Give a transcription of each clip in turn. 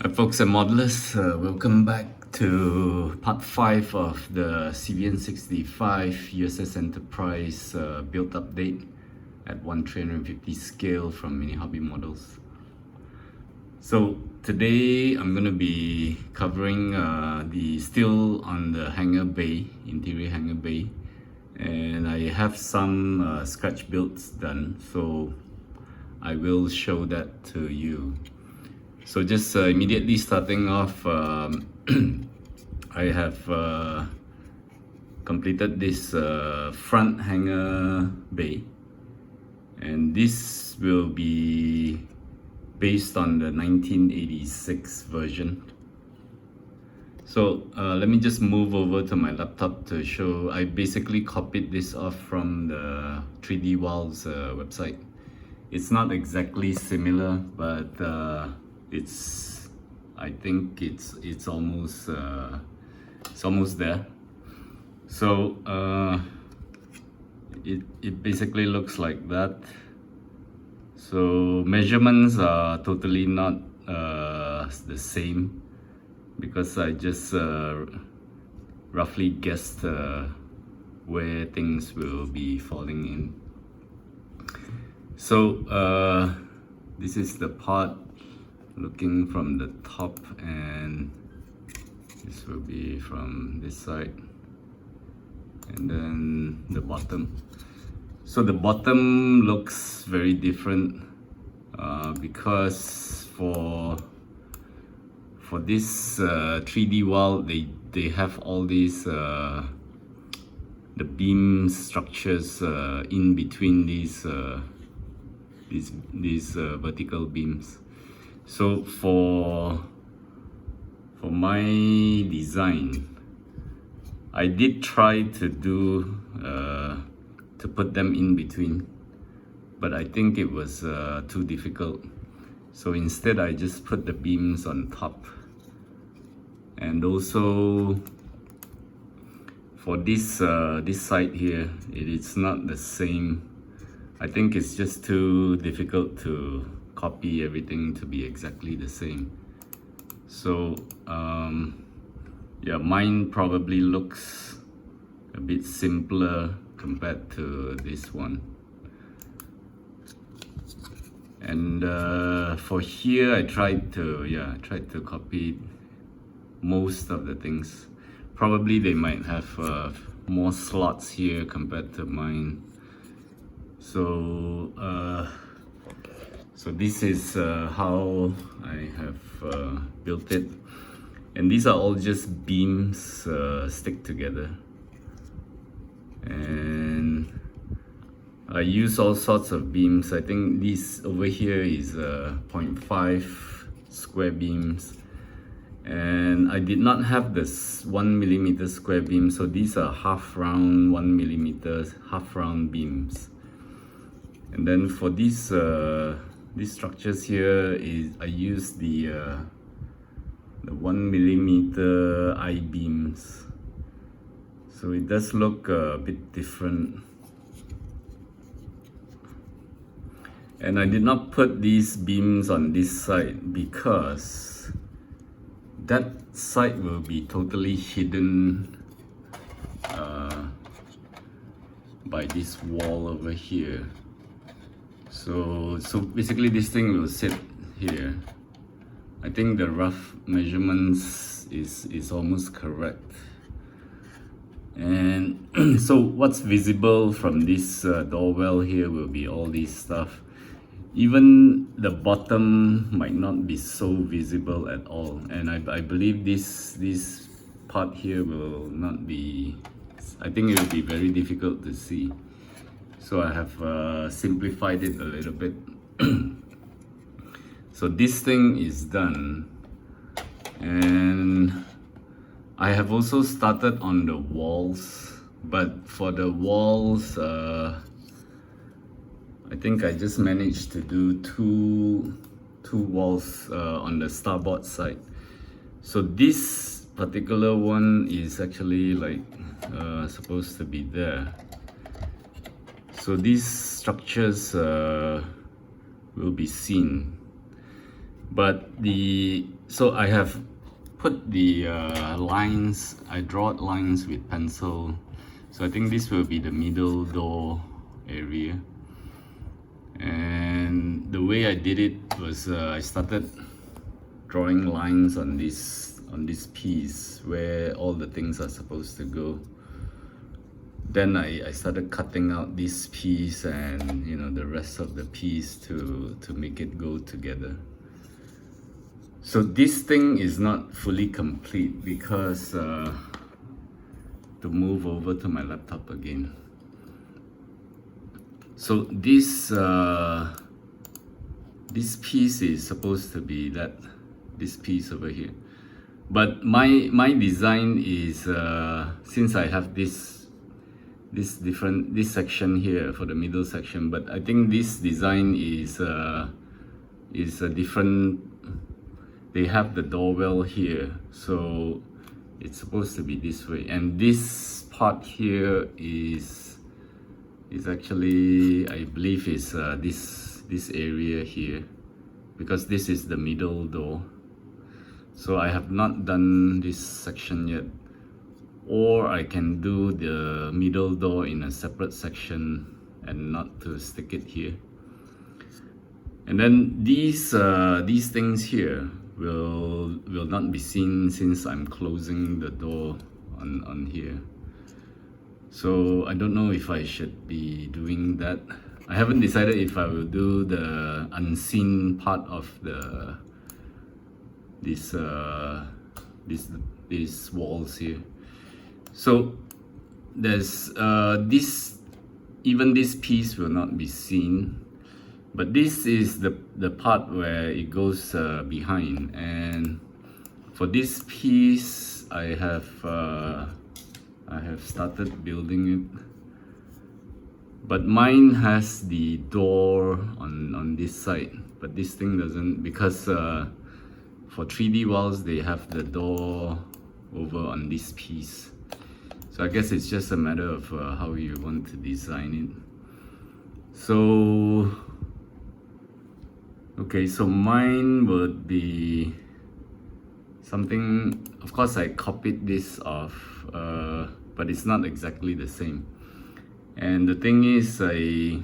Hi folks and modelers, welcome back to part 5 of the CVN-65 USS Enterprise build update at 1/350 scale from Mini Hobby Models. So today I'm going to be covering still on the hangar bay, interior hangar bay, and I have some scratch builds done, so I will show that to you. So just immediately starting off, I have completed this front hangar bay, and this will be based on the 1986 version. So let me just move over to my laptop to show. I basically copied this off from the 3D Walls website. It's not exactly similar, but I think it's almost there. So it basically looks like that. So measurements are totally not the same, because I just roughly guessed where things will be falling in. So this is the part looking from the top, and this will be from this side, and then the bottom. So the bottom looks very different because for this 3D wall, they have all these the beam structures in between these vertical beams. So for my design, I did try to do to put them in between, but I think it was too difficult. So instead, I just put the beams on top. And also for this side here, it is not the same. I think it's just too difficult to copy everything to be exactly the same. So yeah, mine probably looks a bit simpler compared to this one. And for here, I tried to copy most of the things. Probably they might have more slots here compared to mine. So this is how I have built it, and these are all just beams stick together, and I use all sorts of beams. I think this over here is 0.5 square beams, and I did not have this 1mm square beam, so these are half round 1mm half round beams. And then for these structures here, I use the 1mm I-beams, so it does look a bit different. And I did not put these beams on this side because that side will be totally hidden by this wall over here. So basically this thing will sit here. I think the rough measurements is almost correct. And so what's visible from this door well here will be all this stuff. Even the bottom might not be so visible at all. And I believe this part here will not be, I think it will be very difficult to see. So I have simplified it a little bit. So this thing is done, and I have also started on the walls, but for the walls, I think I just managed to do two walls on the starboard side. So this particular one is actually like supposed to be there. So these structures will be seen. But so I have put the lines, I draw lines with pencil. So I think this will be the middle door area. And the way I did it was I started drawing lines on this piece where all the things are supposed to go. Then I started cutting out this piece and the rest of the piece to make it go together. So this thing is not fully complete because to move over to my laptop again. So this piece is supposed to be this piece over here. But my design is since I have this section here for the middle section, but I think this design is a different. They have the doorbell here, so it's supposed to be this way. And this part here is actually, I believe, is this area here, because this is the middle door. So I have not done this section yet, or I can do the middle door in a separate section and not to stick it here. And then these things here will not be seen since I'm closing the door on here. So I don't know if I should be doing that. I haven't decided if I will do the unseen part of these walls here. So there's even this piece will not be seen. But this is the part where it goes behind, and for this piece I have started building it. But mine has the door on this side, but this thing doesn't, because for 3D walls they have the door over on this piece. So I guess it's just a matter of how you want to design it. So okay, so mine would be something, of course I copied this off, but it's not exactly the same. And the thing is, I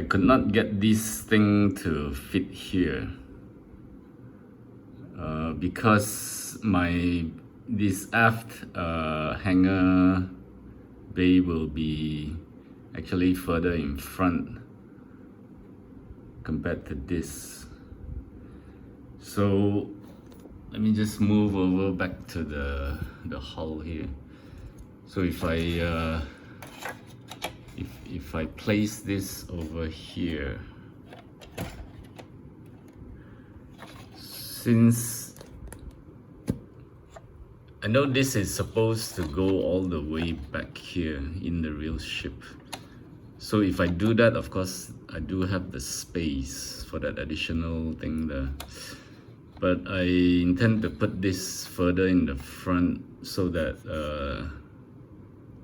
could not get this thing to fit here because this aft hangar bay will be actually further in front compared to this. So let me just move over back to the hull here. So if I place this over here, since I know this is supposed to go all the way back here in the real ship. So if I do that, of course, I do have the space for that additional thing there. But I intend to put this further in the front so that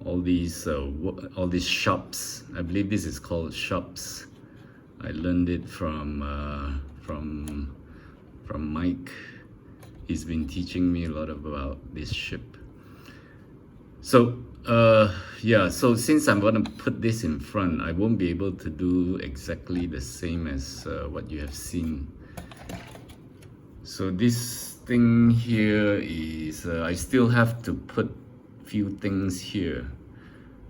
all these shops, I believe this is called shops. I learned it from Mike. He's been teaching me a lot about this ship. So yeah, so since I'm going to put this in front, I won't be able to do exactly the same as what you have seen. So this thing here is, I still have to put few things here.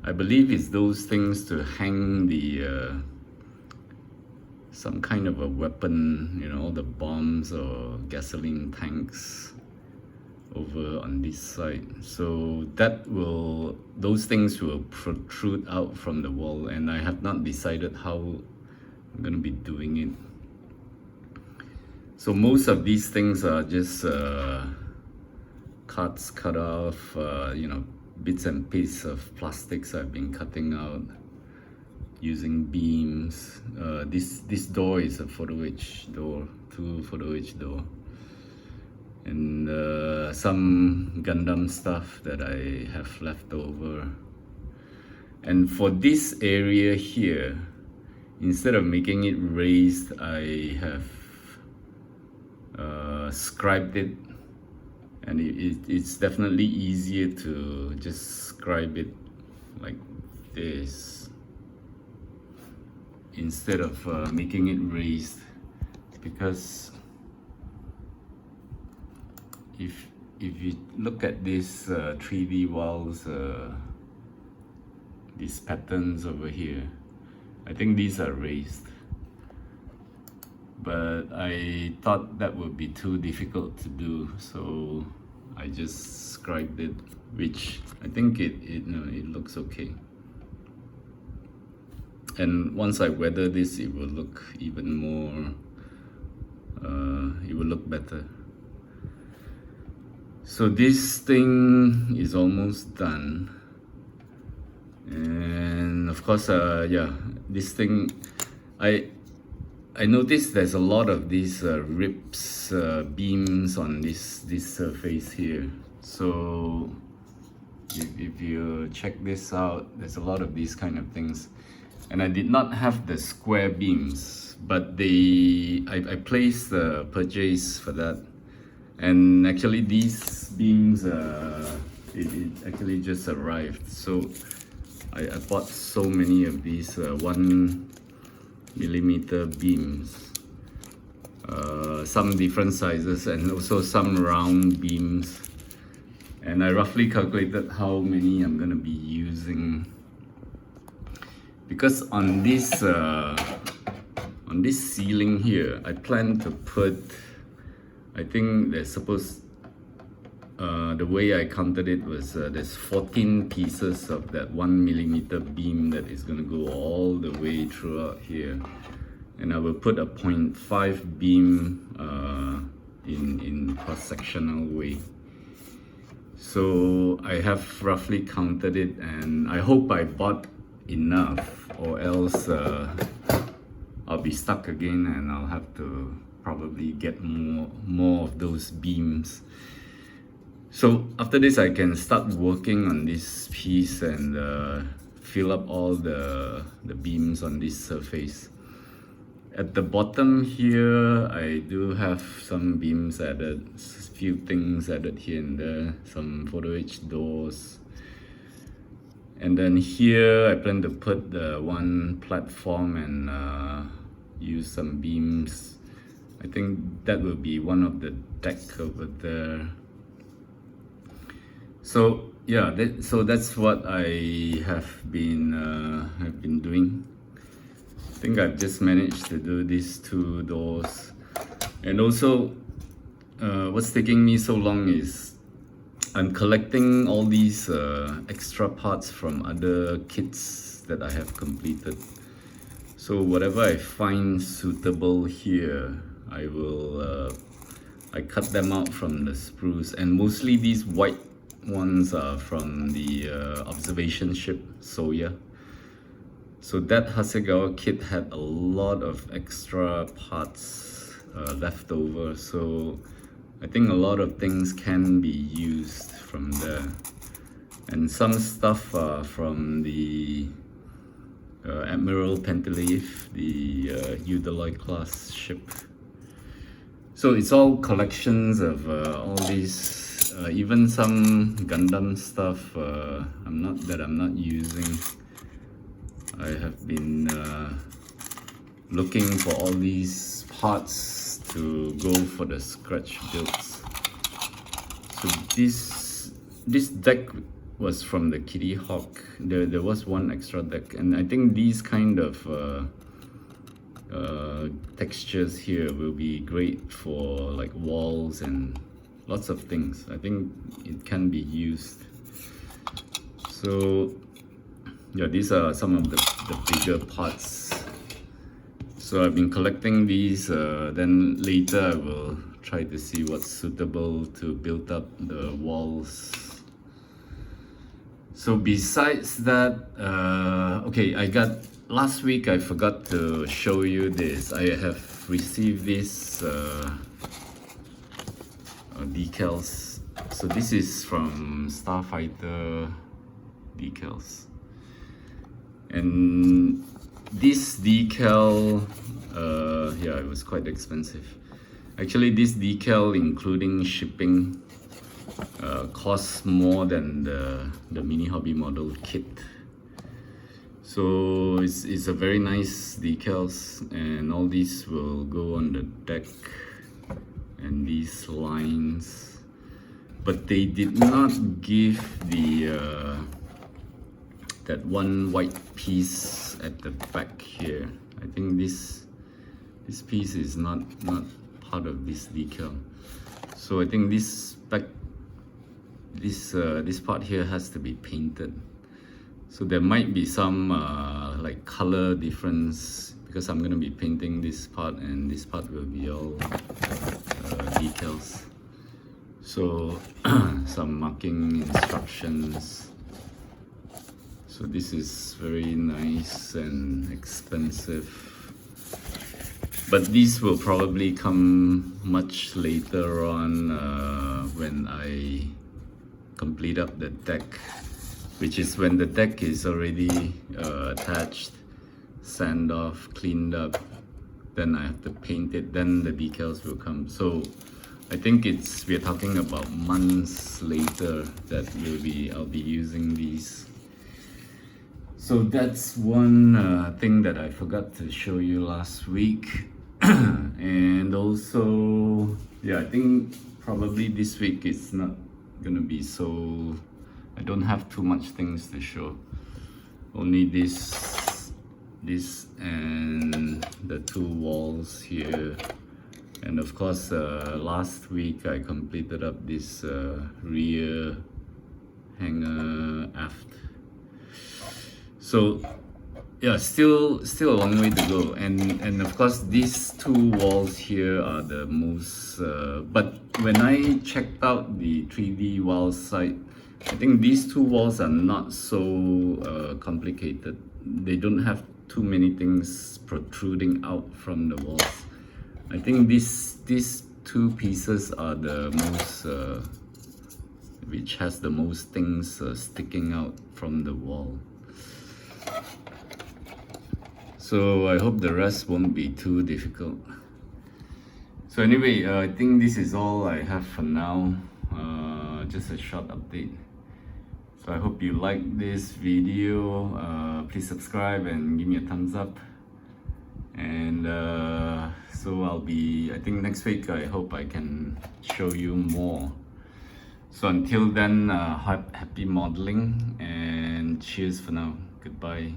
I believe it's those things to hang the some kind of a weapon, all the bombs or gasoline tanks over on this side. So those things will protrude out from the wall, and I have not decided how I'm going to be doing it. So most of these things are just cuts cut off, bits and pieces of plastics I've been cutting out using beams. This door is a photo etch door, 2 photo etch door, and some Gundam stuff that I have left over. And for this area here, instead of making it raised, I have scribed it, and it's definitely easier to just scribe it like this instead of making it raised, because if you look at these 3D walls, these patterns over here, I think these are raised, but I thought that would be too difficult to do, so I just scribed it, which I think it looks okay. And once I weather this, it will look even more, it will look better. So this thing is almost done, and of course, yeah, this thing, I noticed there's a lot of these ribs, beams on this surface here. So if you check this out, there's a lot of these kind of things. And I did not have the square beams, but I placed the purchase for that. And actually these beams, it actually just arrived. So I bought so many of these 1mm beams, some different sizes and also some round beams. And I roughly calculated how many I'm gonna be using, because on this ceiling here, I plan to put, I think there's supposed, the way I counted it was there's 14 pieces of that 1mm beam that is going to go all the way throughout here, and I will put a 0.5 beam in cross-sectional way. So I have roughly counted it, and I hope I bought enough, or else I'll be stuck again and I'll have to probably get more of those beams. So after this, I can start working on this piece and fill up all the beams on this surface. At the bottom here, I do have some beams added, a few things added here and there, some photo etch doors. And then here, I plan to put the one platform and use some beams. I think that will be one of the deck over there. So yeah, so that's what I have been doing. I think I've just managed to do these two doors, and also what's taking me so long is I'm collecting all these extra parts from other kits that I have completed. So whatever I find suitable here, I will I cut them out from the sprues, and mostly these white ones are from the observation ship Soya. So that Hasegawa kit had a lot of extra parts left over, so I think a lot of things can be used from there. And some stuff from the Admiral Penteleif, the Eudaloy class ship. So it's all collections of all these, even some Gundam stuff I'm not using. I have been looking for all these parts to go for the scratch builds. So this deck was from the Kitty Hawk. There was one extra deck, and I think these kind of textures here will be great for like walls and lots of things. I think it can be used. So yeah, these are some of the bigger parts. So I've been collecting these, then later I will try to see what's suitable to build up the walls. So besides that, okay, last week I forgot to show you this. I have received this decals. So this is from Starfighter Decals. And this decal, yeah, it was quite expensive. Actually, this decal, including shipping, costs more than the mini hobby model kit. So it's a very nice decals, and all these will go on the deck, and these lines, but they did not give the that one white piece at the back here. I think this piece is not part of this decal, so I think this part here has to be painted. So there might be some like color difference, because I'm gonna be painting this part, and this part will be all decals. So some marking instructions. So this is very nice and expensive, but these will probably come much later on when I complete up the deck, which is when the deck is already attached, sand off, cleaned up, then I have to paint it, then the decals will come. So I think we're talking about months later that I'll be using these. So that's one thing that I forgot to show you last week. And also, yeah, I think probably this week it's not gonna be so, I don't have too much things to show. Only this and the two walls here. And of course, last week I completed up this rear hangar aft. So yeah, still a long way to go. And of course, these two walls here are the most. But when I checked out the 3D wall site, I think these two walls are not so complicated. They don't have too many things protruding out from the walls. I think these two pieces are the most, which has the most things sticking out from the wall. So I hope the rest won't be too difficult. So anyway, I think this is all I have for now. Just a short update. So I hope you like this video. Please subscribe and give me a thumbs up. And so I think next week I hope I can show you more. So until then, happy modeling, and cheers for now. Goodbye.